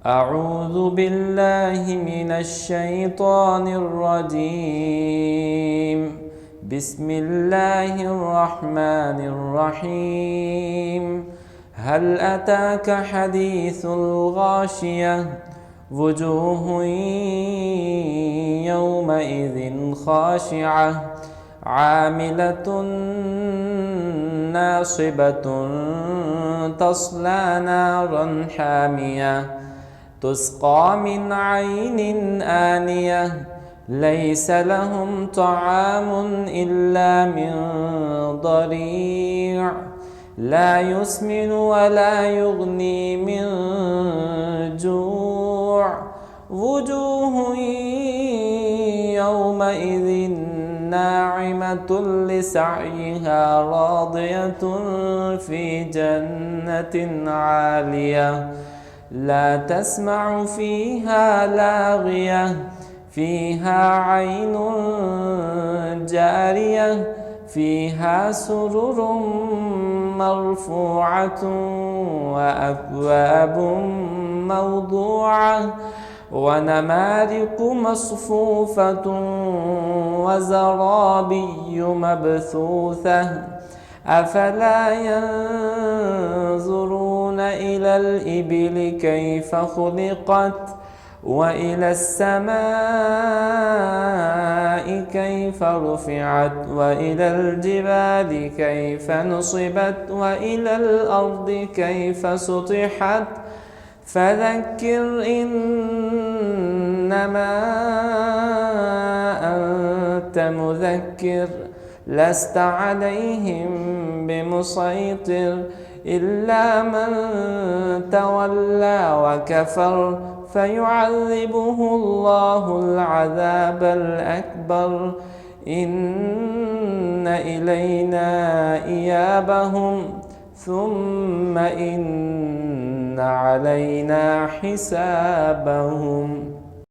أعوذ بالله من الشيطان الرجيم. بسم الله الرحمن الرحيم. هل أتاك حديث الغاشية؟ وجوه يومئذ خاشعة عاملة ناصبة تصلى نارا حامية تسقى من عين آنية ليس لهم طعام إلا من ضريع لا يسمن ولا يغني من جوع وجوه يومئذ ناعمة لسعيها راضية في جنة عالية لا تسمع فيها لاغية فيها عين جارية فيها سرر مرفوعة وأكواب موضوعة ونمارق مصفوفة وزرابي مبثوثة أفلا ينظرون إلى الإبل كيف خلقت وإلى السماء كيف رفعت وإلى الجبال كيف نصبت وإلى الأرض كيف سطحت فذكر إنما أنت مذكر لست عليهم بمسيطر إلا من تولى وكفر فيعذبه الله العذاب الأكبر إن إلينا إيابهم ثم إن علينا حسابهم.